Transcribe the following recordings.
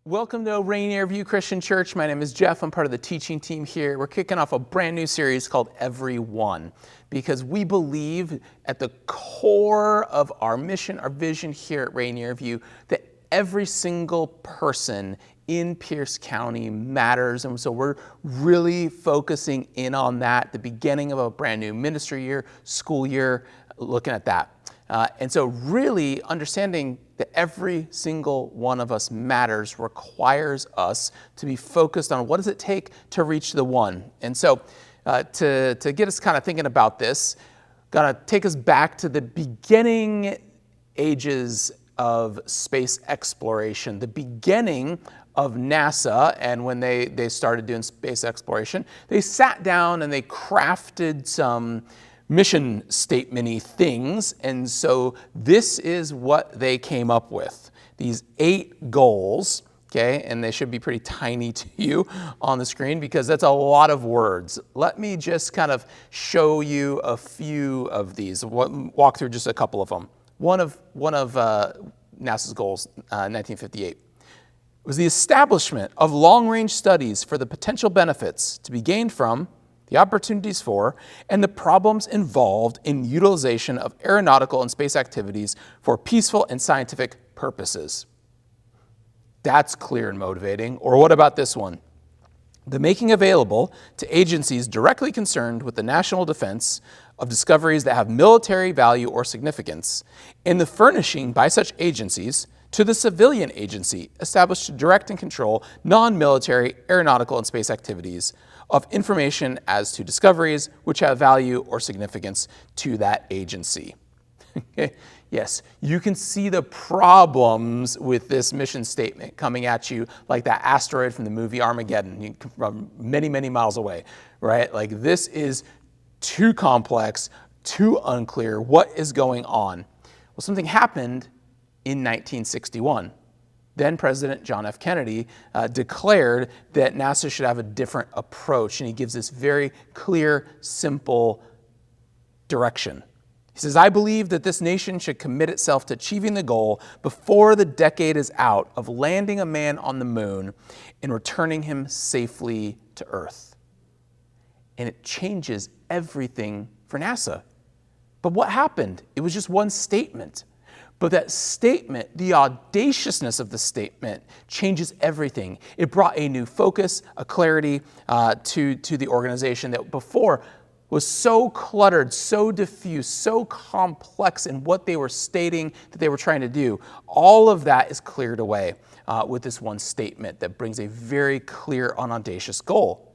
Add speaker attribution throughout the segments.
Speaker 1: Welcome to Rainier View Christian Church. My name is Jeff. I'm part of the teaching team here. We're kicking off a brand new series called everyONE because we believe at the core of our mission, our vision here at Rainier View, that every single person in Pierce County matters. And so we're really focusing in on that, the beginning of a brand new ministry year, school year, looking at that. And so really understanding that every single one of us matters requires us to be focused on what does it take to reach the one. And so to get us kind of thinking about this, got to take us back to the beginning ages of space exploration, the beginning of NASA. And when they started doing space exploration, they sat down and they crafted some mission statement-y things, and so this is what they came up with. These 8 goals, okay, and they should be pretty tiny to you on the screen because that's a lot of words. Let me just kind of show you a few of these, walk through just a couple of them. One of NASA's goals, 1958, was the establishment of long-range studies for the potential benefits to be gained from, the opportunities for, and the problems involved in utilization of aeronautical and space activities for peaceful and scientific purposes. That's clear and motivating. Or what about this one? The making available to agencies directly concerned with the national defense of discoveries that have military value or significance, and the furnishing by such agencies to the civilian agency established to direct and control non-military aeronautical and space activities of information as to discoveries which have value or significance to that agency. Okay. Yes, you can see the problems with this mission statement coming at you like that asteroid from the movie Armageddon, from many, many miles away, right? Like this is too complex, too unclear. What is going on? Well, something happened in 1961. Then President John F. Kennedy declared that NASA should have a different approach, and he gives this very clear, simple direction. He says, I believe that this nation should commit itself to achieving the goal before the decade is out of landing a man on the moon and returning him safely to Earth. And it changes everything for NASA. But what happened? It was just one statement. But that statement, the audaciousness of the statement, changes everything. It brought a new focus, a clarity to the organization that before was so cluttered, so diffuse, so complex in what they were stating that they were trying to do. All of that is cleared away with this one statement that brings a very clear and audacious goal.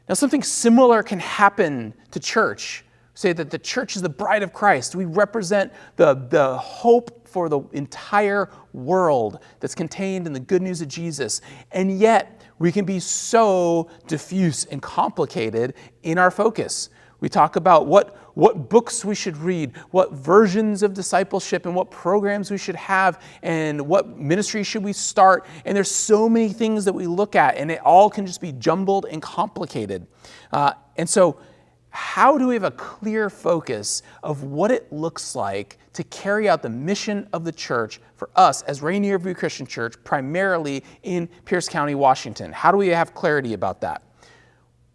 Speaker 1: Now, something similar can happen to church. Say that the church is the bride of Christ. We represent the hope for the entire world that's contained in the good news of Jesus. And yet, we can be so diffuse and complicated in our focus. We talk about what books we should read, what versions of discipleship and what programs we should have, and what ministry should we start. And there's so many things that we look at, and it all can just be jumbled and complicated. And so, how do we have a clear focus of what it looks like to carry out the mission of the church for us as Rainier View Christian Church, primarily in Pierce County, Washington? How do we have clarity about that?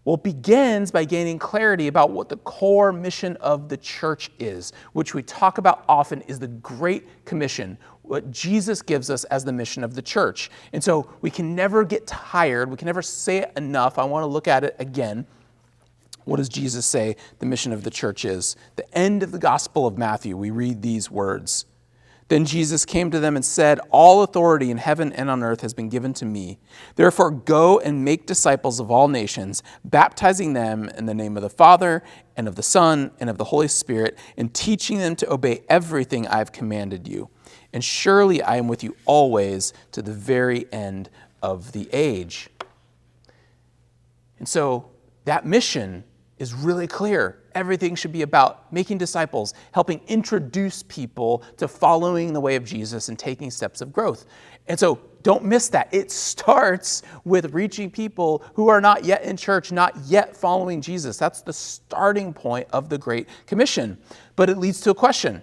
Speaker 1: Well, it begins by gaining clarity about what the core mission of the church is, which we talk about often is the Great Commission, what Jesus gives us as the mission of the church. And so we can never get tired, we can never say it enough. I want to look at it again. What does Jesus say the mission of the church is? The end of the Gospel of Matthew, we read these words. Then Jesus came to them and said, all authority in heaven and on earth has been given to me. Therefore go and make disciples of all nations, baptizing them in the name of the Father and of the Son and of the Holy Spirit, and teaching them to obey everything I have commanded you. And surely I am with you always to the very end of the age. And so that mission is really clear. Everything should be about making disciples, helping introduce people to following the way of Jesus and taking steps of growth. And so don't miss that. It starts with reaching people who are not yet in church, not yet following Jesus. That's the starting point of the Great Commission. But it leads to a question.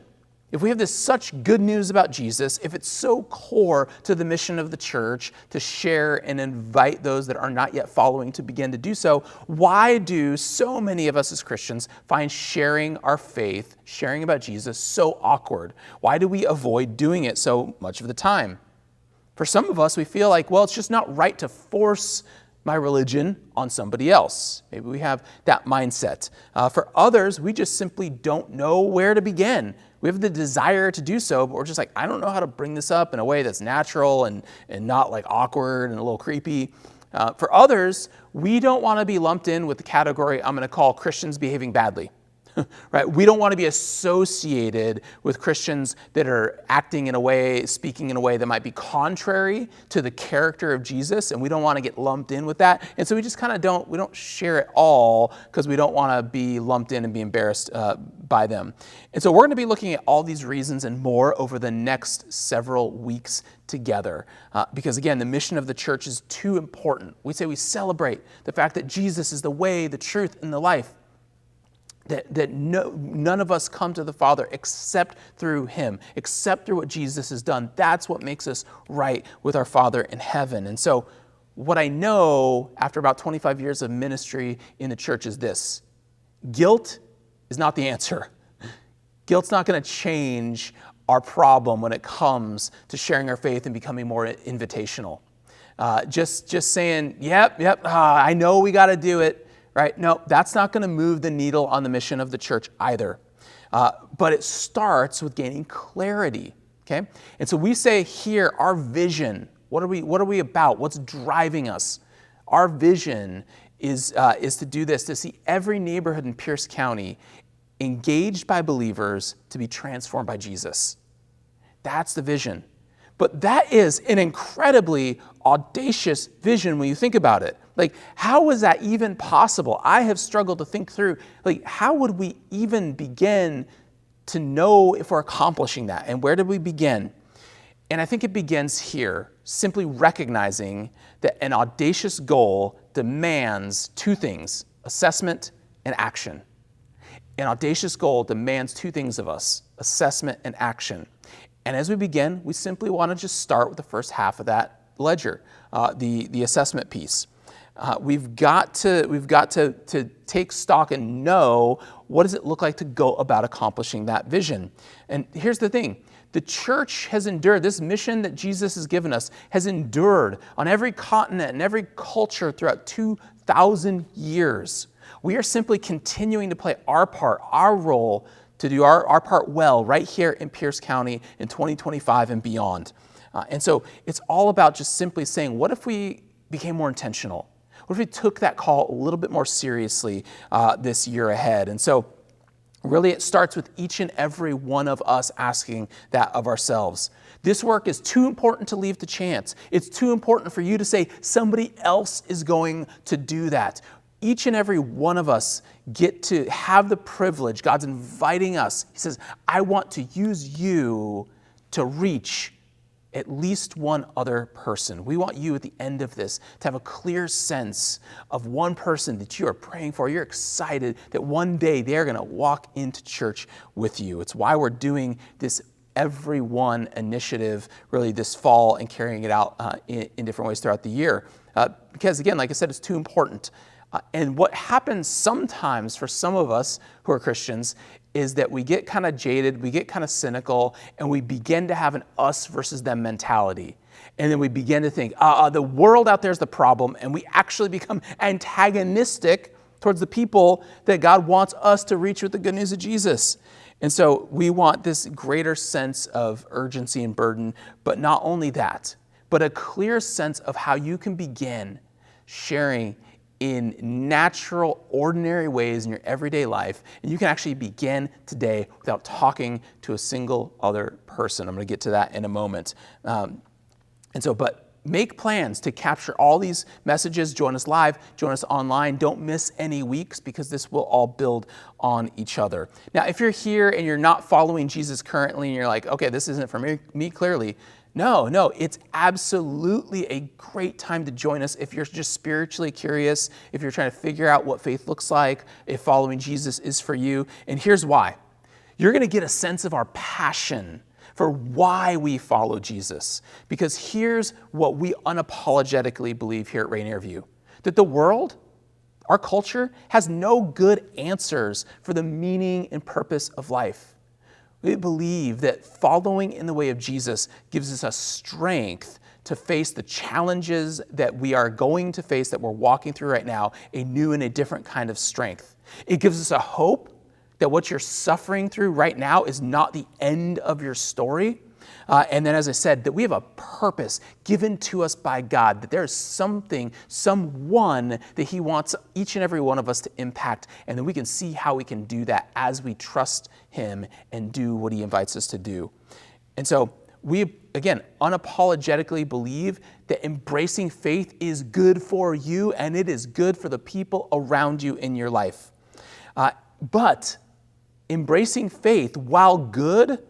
Speaker 1: If we have this such good news about Jesus, if it's so core to the mission of the church to share and invite those that are not yet following to begin to do so, why do so many of us as Christians find sharing our faith, sharing about Jesus, so awkward? Why do we avoid doing it so much of the time? For some of us, we feel like, well, it's just not right to force my religion on somebody else. Maybe we have that mindset. For others, we just simply don't know where to begin. We have the desire to do so, but we're just like, I don't know how to bring this up in a way that's natural and not like awkward and a little creepy. For others, we don't want to be lumped in with the category I'm going to call Christians behaving badly. Right? We don't want to be associated with Christians that are acting in a way, speaking in a way that might be contrary to the character of Jesus, and we don't want to get lumped in with that. And so we just kind of don't share it all because we don't want to be lumped in and be embarrassed by them. And so we're going to be looking at all these reasons and more over the next several weeks together. Because again, the mission of the church is too important. We say we celebrate the fact that Jesus is the way, the truth, and the life. That none of us come to the Father except through him, except through what Jesus has done. That's what makes us right with our Father in heaven. And so what I know after about 25 years of ministry in the church is this: guilt is not the answer. Guilt's not going to change our problem when it comes to sharing our faith and becoming more invitational. Just saying, yep, I know we got to do it. Right? No, that's not going to move the needle on the mission of the church either. But it starts with gaining clarity. Okay? And so we say here, our vision, what are we about? What's driving us? Our vision is to do this, to see every neighborhood in Pierce County engaged by believers to be transformed by Jesus. That's the vision. But that is an incredibly audacious vision when you think about it. Like, how was that even possible? I have struggled to think through, like, how would we even begin to know if we're accomplishing that? And where did we begin? And I think it begins here, simply recognizing that an audacious goal demands two things: assessment and action. An audacious goal demands two things of us: assessment and action. And as we begin, we simply want to just start with the first half of that ledger, the assessment piece. We've got to take stock and know, what does it look like to go about accomplishing that vision? And here's the thing. The church has endured, this mission that Jesus has given us has endured on every continent and every culture throughout 2,000 years. We are simply continuing to play our part, our role, to do our part well right here in Pierce County in 2025 and beyond. And so it's all about just simply saying, what if we became more intentional? What if we took that call a little bit more seriously this year ahead? And so really it starts with each and every one of us asking that of ourselves. This work is too important to leave to chance. It's too important for you to say somebody else is going to do that. Each and every one of us get to have the privilege. God's inviting us. He says, I want to use you to reach at least one other person. We want you at the end of this to have a clear sense of one person that you are praying for. You're excited that one day they're going to walk into church with you. It's why we're doing this everyONE initiative really this fall and carrying it out in different ways throughout the year. Because again, like I said, it's too important. And what happens sometimes for some of us who are Christians is that we get kind of jaded, we get kind of cynical, and we begin to have an us versus them mentality. And then we begin to think, the world out there is the problem, and we actually become antagonistic towards the people that God wants us to reach with the good news of Jesus. And so we want this greater sense of urgency and burden, but not only that, but a clear sense of how you can begin sharing in natural, ordinary ways in your everyday life. And you can actually begin today without talking to a single other person. I'm going to get to that in a moment. But make plans to capture all these messages. Join us live, join us online. Don't miss any weeks because this will all build on each other. Now, if you're here and you're not following Jesus currently and you're like, okay, this isn't for me clearly, No, it's absolutely a great time to join us if you're just spiritually curious, if you're trying to figure out what faith looks like, if following Jesus is for you. And here's why. You're going to get a sense of our passion for why we follow Jesus. Because here's what we unapologetically believe here at Rainier View, that the world, our culture, has no good answers for the meaning and purpose of life. We believe that following in the way of Jesus gives us a strength to face the challenges that we are going to face, that we're walking through right now, a new and a different kind of strength. It gives us a hope that what you're suffering through right now is not the end of your story. And then, as I said, that we have a purpose given to us by God, that there is something, someone that he wants each and every one of us to impact, and then we can see how we can do that as we trust him and do what he invites us to do. And so we, again, unapologetically believe that embracing faith is good for you, and it is good for the people around you in your life. But embracing faith, while good,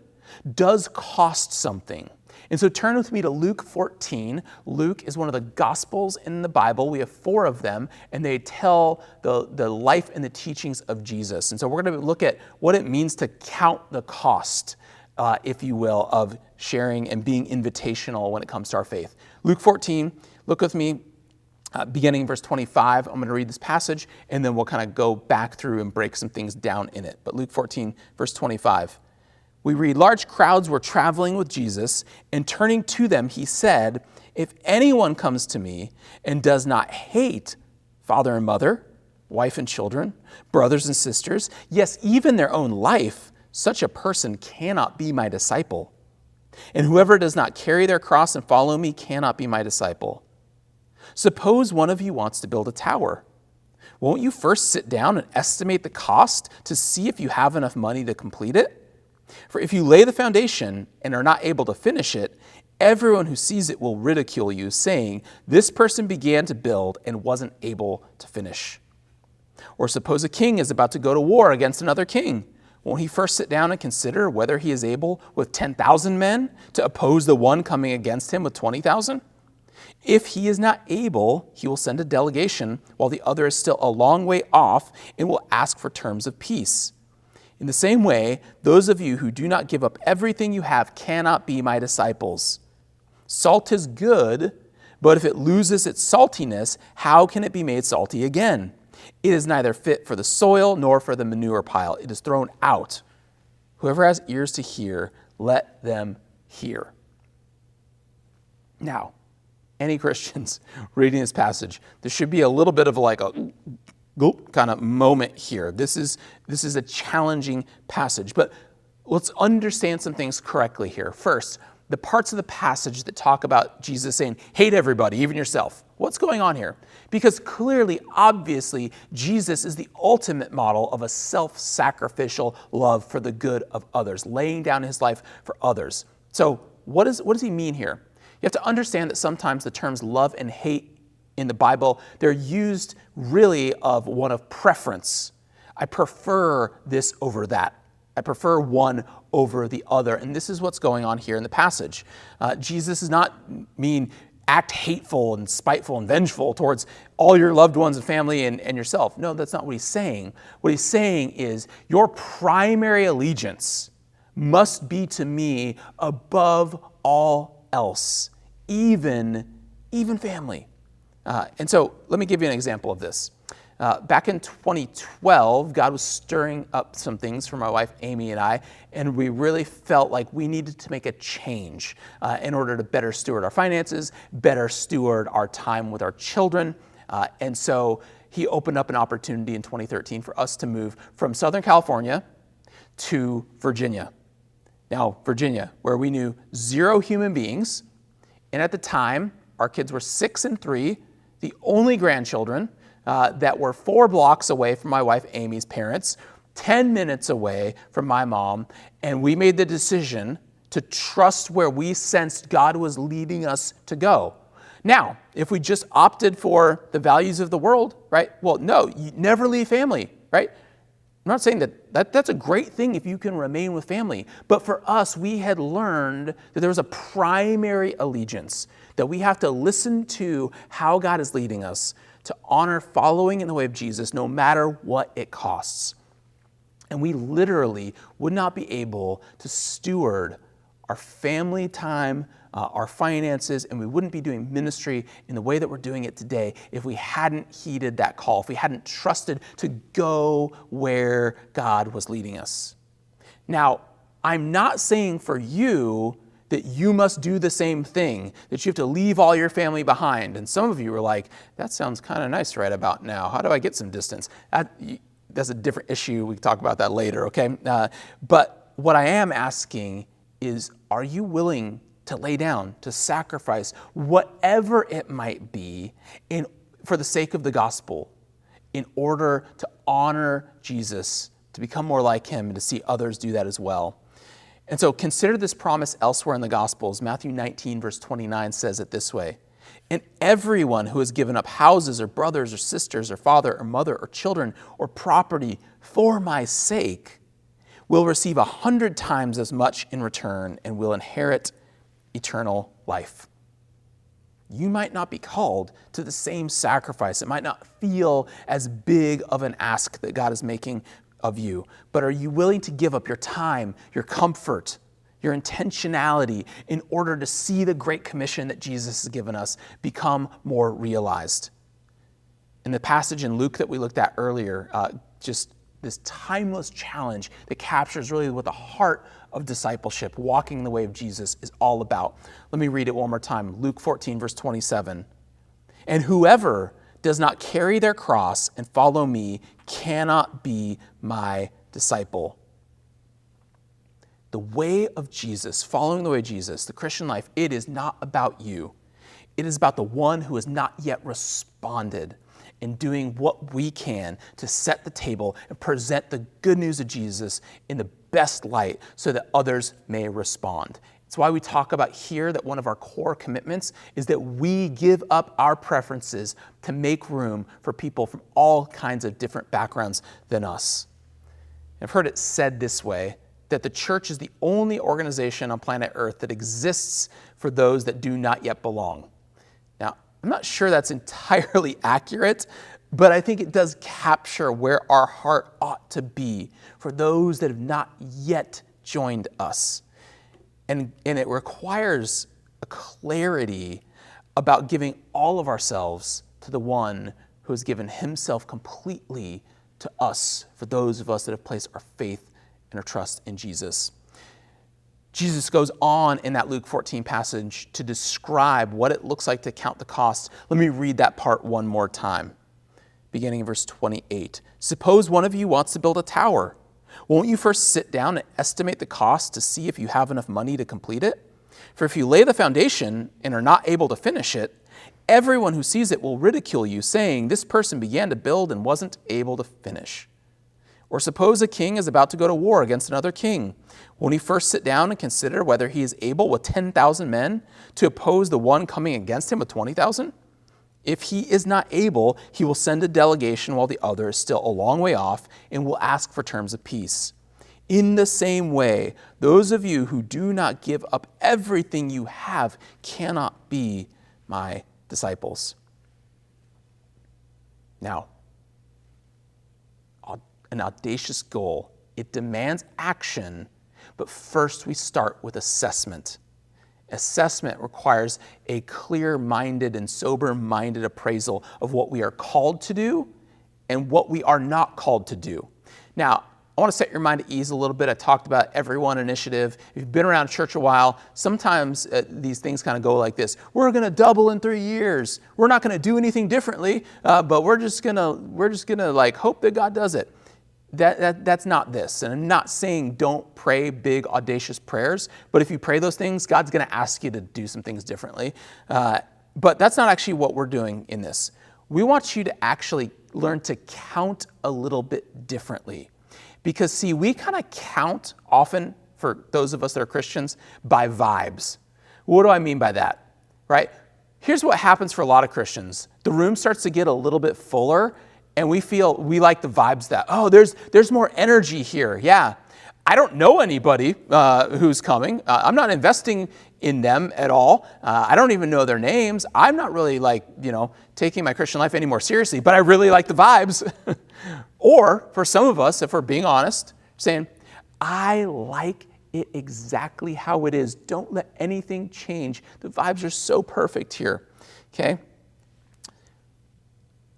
Speaker 1: does cost something. And so turn with me to Luke 14. Luke is one of the Gospels in the Bible. We have 4 of them, and they tell the life and the teachings of Jesus. And so we're going to look at what it means to count the cost, if you will, of sharing and being invitational when it comes to our faith. Luke 14, look with me, beginning in verse 25. I'm going to read this passage, and then we'll kind of go back through and break some things down in it. But Luke 14, verse 25. We read, large crowds were traveling with Jesus, and turning to them, he said, if anyone comes to me and does not hate father and mother, wife and children, brothers and sisters, yes, even their own life, such a person cannot be my disciple. And whoever does not carry their cross and follow me cannot be my disciple. Suppose one of you wants to build a tower. Won't you first sit down and estimate the cost to see if you have enough money to complete it? For if you lay the foundation and are not able to finish it, everyone who sees it will ridicule you, saying, this person began to build and wasn't able to finish. Or suppose a king is about to go to war against another king. Won't he first sit down and consider whether he is able with 10,000 men to oppose the one coming against him with 20,000? If he is not able, he will send a delegation while the other is still a long way off and will ask for terms of peace. In the same way, those of you who do not give up everything you have cannot be my disciples. Salt is good, but if it loses its saltiness, how can it be made salty again? It is neither fit for the soil nor for the manure pile. It is thrown out. Whoever has ears to hear, let them hear. Now, any Christians reading this passage, there should be a little bit of like a kind of moment here. This is a challenging passage, but let's understand some things correctly here. First, the parts of the passage that talk about Jesus saying, hate everybody, even yourself. What's going on here? Because clearly, obviously, Jesus is the ultimate model of a self-sacrificial love for the good of others, laying down his life for others. So what does he mean here? You have to understand that sometimes the terms love and hate in the Bible, they're used really of one of preference. I prefer this over that. I prefer one over the other. And this is what's going on here in the passage. Jesus does not mean act hateful and spiteful and vengeful towards all your loved ones and family and yourself. No, that's not what he's saying. What he's saying is your primary allegiance must be to me above all else, even family. And so let me give you an example of this. Back in 2012, God was stirring up some things for my wife, Amy, and I, and we really felt like we needed to make a change in order to better steward our finances, better steward our time with our children. And so he opened up an opportunity in 2013 for us to move from Southern California to Virginia. Now, Virginia, where we knew 0 human beings, and at the time, our kids were 6 and 3, the only grandchildren that were 4 blocks away from my wife Amy's parents, 10 minutes away from my mom, and we made the decision to trust where we sensed God was leading us to go. Now, if we just opted for the values of the world, right? Well, no, you never leave family, right? I'm not saying that's a great thing if you can remain with family. But for us, we had learned that there was a primary allegiance, that we have to listen to how God is leading us, to honor following in the way of Jesus, no matter what it costs. And we literally would not be able to steward our family time, our finances, and we wouldn't be doing ministry in the way that we're doing it today if we hadn't heeded that call, if we hadn't trusted to go where God was leading us. Now, I'm not saying for you that you must do the same thing, that you have to leave all your family behind. And some of you are like, that sounds kind of nice right about now. How do I get some distance? That's a different issue. We can talk about that later, okay? But what I am asking is, are you willing to lay down, to sacrifice whatever it might be for the sake of the gospel, in order to honor Jesus, to become more like him, and to see others do that as well? And so consider this promise elsewhere in the Gospels. Matthew 19, verse 29 says it this way: "And everyone who has given up houses or brothers or sisters or father or mother or children or property for my sake will receive 100 times as much in return and will inherit eternal life." You might not be called to the same sacrifice. It might not feel as big of an ask that God is making of you, but are you willing to give up your time, your comfort, your intentionality in order to see the Great Commission that Jesus has given us become more realized? In the passage in Luke that we looked at earlier, just this timeless challenge that captures really what the heart of discipleship, walking the way of Jesus, is all about. Let me read it one more time. Luke 14, verse 27. "And whoever does not carry their cross and follow me cannot be my disciple." The way of Jesus, following the way of Jesus, the Christian life, it is not about you. It is about the one who has not yet responded, and doing what we can to set the table and present the good news of Jesus in the best light so that others may respond. It's why we talk about here that one of our core commitments is that we give up our preferences to make room for people from all kinds of different backgrounds than us. I've heard it said this way, that the church is the only organization on planet Earth that exists for those that do not yet belong. Now, I'm not sure that's entirely accurate, but I think it does capture where our heart ought to be for those that have not yet joined us. And it requires a clarity about giving all of ourselves to the one who has given himself completely to us, for those of us that have placed our faith and our trust in Jesus. Jesus goes on in that Luke 14 passage to describe what it looks like to count the cost. Let me read that part one more time, beginning in verse 28. "Suppose one of you wants to build a tower. Won't you first sit down and estimate the cost to see if you have enough money to complete it? For if you lay the foundation and are not able to finish it, everyone who sees it will ridicule you, saying, 'This person began to build and wasn't able to finish.' Or suppose a king is about to go to war against another king. Won't he first sit down and consider whether he is able with 10,000 men to oppose the one coming against him with 20,000? If he is not able, he will send a delegation while the other is still a long way off and will ask for terms of peace. In the same way, those of you who do not give up everything you have cannot be my disciples." Now, an audacious goal. It demands action, but first we start with assessment. Assessment requires a clear-minded and sober-minded appraisal of what we are called to do and what we are not called to do. Now, I want to set your mind at ease a little bit. I talked about everyONE initiative. If you've been around church a while, sometimes these things kind of go like this. We're going to double in 3 years. We're not going to do anything differently, but we're just gonna like hope that God does it. That's not this. And I'm not saying don't pray big, audacious prayers, but if you pray those things, God's going to ask you to do some things differently. But that's not actually what we're doing in this. We want you to actually learn to count a little bit differently. Because, see, we kind of count often, for those of us that are Christians, by vibes. What do I mean by that? Right? Here's what happens for a lot of Christians. The room starts to get a little bit fuller, and we like the vibes that, oh, there's more energy here. Yeah, I don't know anybody who's coming. I'm not investing in them at all. I don't even know their names. I'm not really taking my Christian life any more seriously, but I really like the vibes. Or for some of us, if we're being honest, saying, I like it exactly how it is. Don't let anything change. The vibes are so perfect here, okay?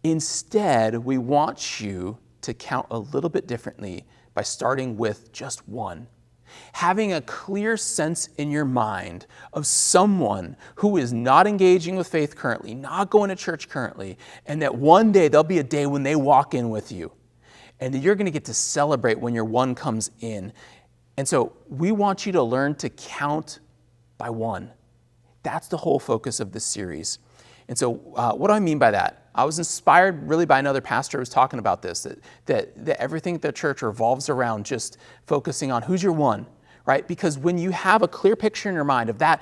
Speaker 1: Instead, we want you to count a little bit differently by starting with just one. Having a clear sense in your mind of someone who is not engaging with faith currently, not going to church currently, and that one day there'll be a day when they walk in with you, and that you're going to get to celebrate when your one comes in. And so we want you to learn to count by one. That's the whole focus of this series. And so what do I mean by that? I was inspired really by another pastor who was talking about this, that everything at the church revolves around just focusing on who's your one, right? Because when you have a clear picture in your mind of that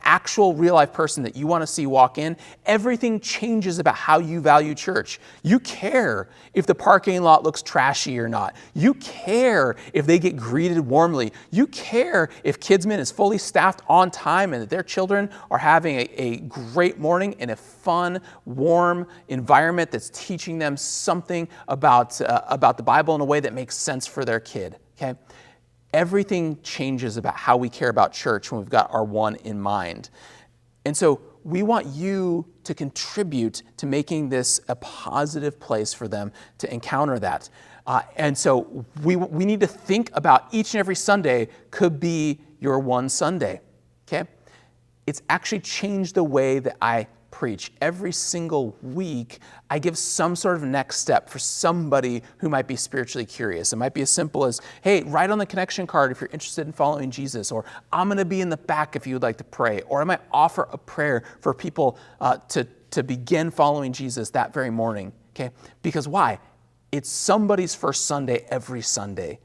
Speaker 1: actual real life person that you want to see walk in, everything changes about how you value church. You care if the parking lot looks trashy or not. You care if they get greeted warmly. You care if Kidsman is fully staffed on time and that their children are having a great morning in a fun, warm environment that's teaching them something about the Bible in a way that makes sense for their kid, okay? Everything changes about how we care about church when we've got our one in mind. And so we want you to contribute to making this a positive place for them to encounter that. And so we need to think about each and every Sunday could be your one Sunday, okay? It's actually changed the way that I preach. Every single week, I give some sort of next step for somebody who might be spiritually curious. It might be as simple as, hey, write on the connection card if you're interested in following Jesus, or I'm going to be in the back if you would like to pray, or I might offer a prayer for people to begin following Jesus that very morning, okay? Because why? It's somebody's first Sunday every Sunday.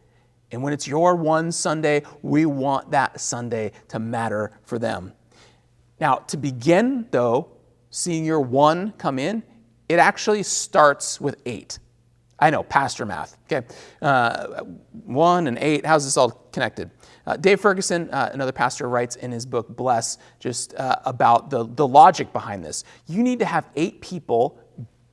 Speaker 1: And when it's your one Sunday, we want that Sunday to matter for them. Now, to begin, though, seeing your one come in, it actually starts with 8. I know, pastor math, okay? 1 and 8, how's this all connected? Dave Ferguson, another pastor, writes in his book, Bless, just about the logic behind this. You need to have 8 people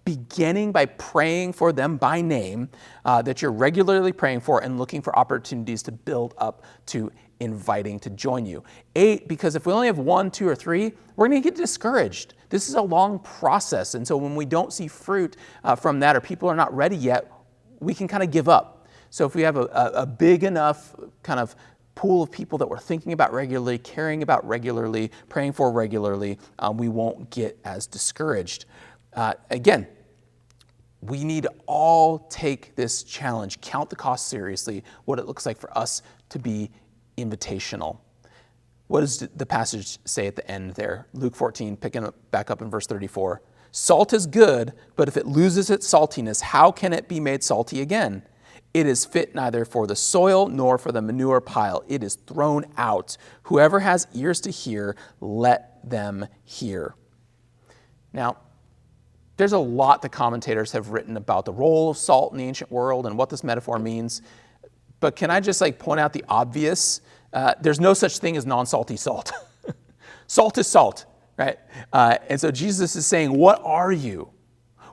Speaker 1: beginning by praying for them by name that you're regularly praying for and looking for opportunities to build up to inviting to join you. 8, because if we only have 1, 2, or 3, we're going to get discouraged. This is a long process. And so when we don't see fruit from that, or people are not ready yet, we can kind of give up. So if we have a big enough kind of pool of people that we're thinking about regularly, caring about regularly, praying for regularly, we won't get as discouraged. Again, we need to all take this challenge, count the cost seriously, what it looks like for us to be invitational. What does the passage say at the end there? Luke 14, picking up back up in verse 34. Salt is good, but if it loses its saltiness, how can it be made salty again? It is fit neither for the soil nor for the manure pile. It is thrown out. Whoever has ears to hear, let them hear. Now, there's a lot the commentators have written about the role of salt in the ancient world and what this metaphor means. But can I just point out the obvious? There's no such thing as non-salty salt. Salt is salt, right? And so Jesus is saying, what are you?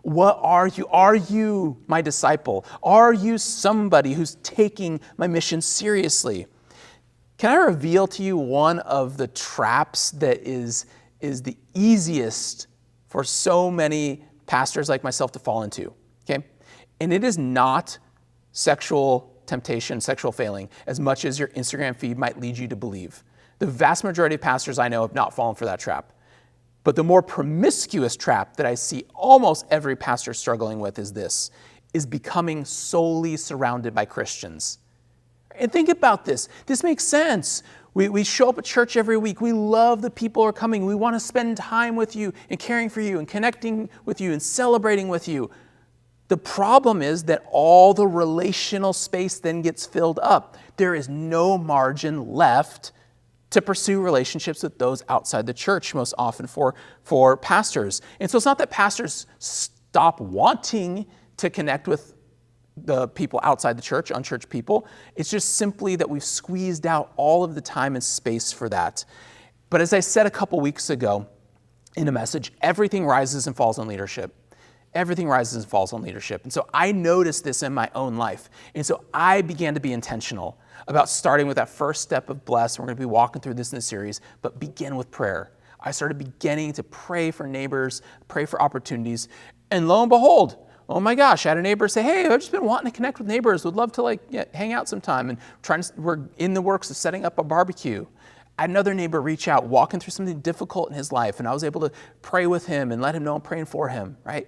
Speaker 1: What are you? Are you my disciple? Are you somebody who's taking my mission seriously? Can I reveal to you one of the traps that is the easiest for so many pastors like myself to fall into, okay? And it is not sexual temptation, sexual failing, as much as your Instagram feed might lead you to believe. The vast majority of pastors I know have not fallen for that trap. But the more promiscuous trap that I see almost every pastor struggling with is becoming solely surrounded by Christians. And think about this. This makes sense. We show up at church every week. We love the people who are coming. We want to spend time with you and caring for you and connecting with you and celebrating with you. The problem is that all the relational space then gets filled up. There is no margin left to pursue relationships with those outside the church, most often for pastors. And so it's not that pastors stop wanting to connect with the people outside the church, unchurched people. It's just simply that we've squeezed out all of the time and space for that. But as I said a couple weeks ago in a message, everything rises and falls on leadership. Everything rises and falls on leadership. And so I noticed this in my own life. And so I began to be intentional about starting with that first step of bless. We're going to be walking through this in the series, but begin with prayer. I started beginning to pray for neighbors, pray for opportunities. And lo and behold, oh my gosh, I had a neighbor say, hey, I've just been wanting to connect with neighbors. Would love to hang out sometime. And we're in the works of setting up a barbecue. I had another neighbor reach out, walking through something difficult in his life. And I was able to pray with him and let him know I'm praying for him, right?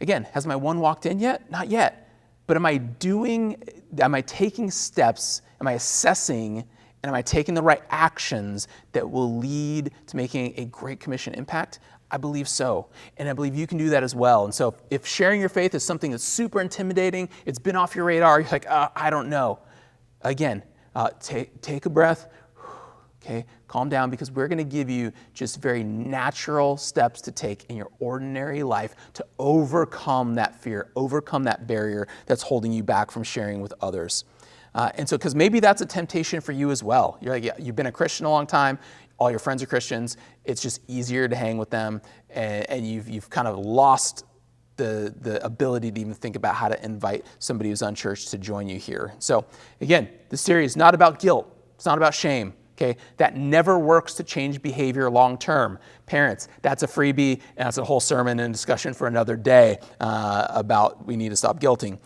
Speaker 1: Again, has my one walked in yet? Not yet. But am I taking steps? Am I assessing? And am I taking the right actions that will lead to making a Great Commission impact? I believe so. And I believe you can do that as well. And so if sharing your faith is something that's super intimidating, it's been off your radar, you're like, I don't know. Again, take a breath. Okay, calm down, because we're going to give you just very natural steps to take in your ordinary life to overcome that fear, overcome that barrier that's holding you back from sharing with others. And so, because maybe that's a temptation for you as well. You're like, yeah, you've been a Christian a long time, all your friends are Christians, it's just easier to hang with them, and you've kind of lost the ability to even think about how to invite somebody who's unchurched to join you here. So again, the series is not about guilt, it's not about shame. Okay, that never works to change behavior long term. Parents, that's a freebie, and that's a whole sermon and discussion for another day about we need to stop guilting.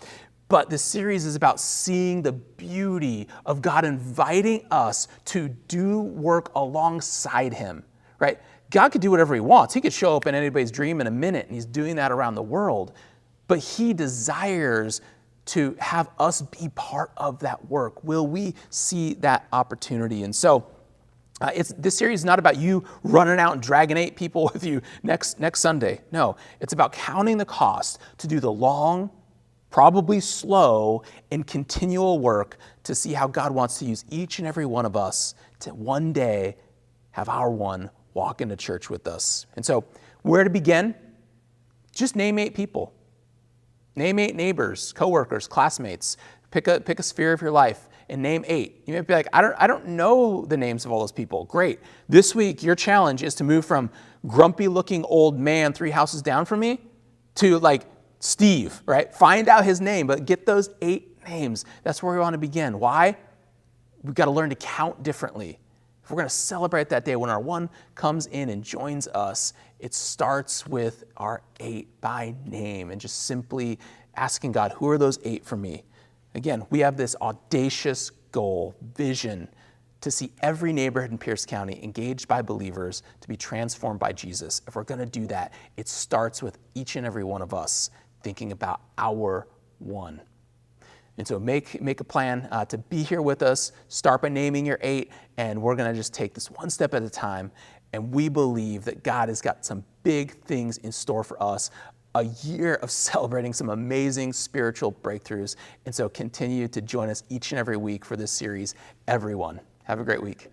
Speaker 1: But this series is about seeing the beauty of God inviting us to do work alongside him, right? God could do whatever he wants. He could show up in anybody's dream in a minute, and he's doing that around the world. But he desires to have us be part of that work. Will we see that opportunity? And so this series is not about you running out and dragging 8 people with you next Sunday. No, it's about counting the cost to do the long, probably slow, and continual work to see how God wants to use each and every one of us to one day have our one walk into church with us. And so where to begin? Just name 8 people. Name 8 neighbors, coworkers, classmates. Pick a sphere of your life and name 8. You might be like, I don't know the names of all those people. Great. This week, your challenge is to move from grumpy looking old man 3 houses down from me to like Steve, right? Find out his name, but get those 8 names. That's where we want to begin. Why? We've got to learn to count differently. If we're going to celebrate that day when our one comes in and joins us, it starts with our 8 by name and just simply asking God, who are those 8 for me? Again, we have this audacious goal, vision, to see every neighborhood in Pierce County engaged by believers to be transformed by Jesus. If we're going to do that, it starts with each and every one of us thinking about our one. And so make a plan to be here with us. Start by naming your 8, and we're going to just take this one step at a time. And we believe that God has got some big things in store for us, a year of celebrating some amazing spiritual breakthroughs. And so continue to join us each and every week for this series, everyone. Have a great week.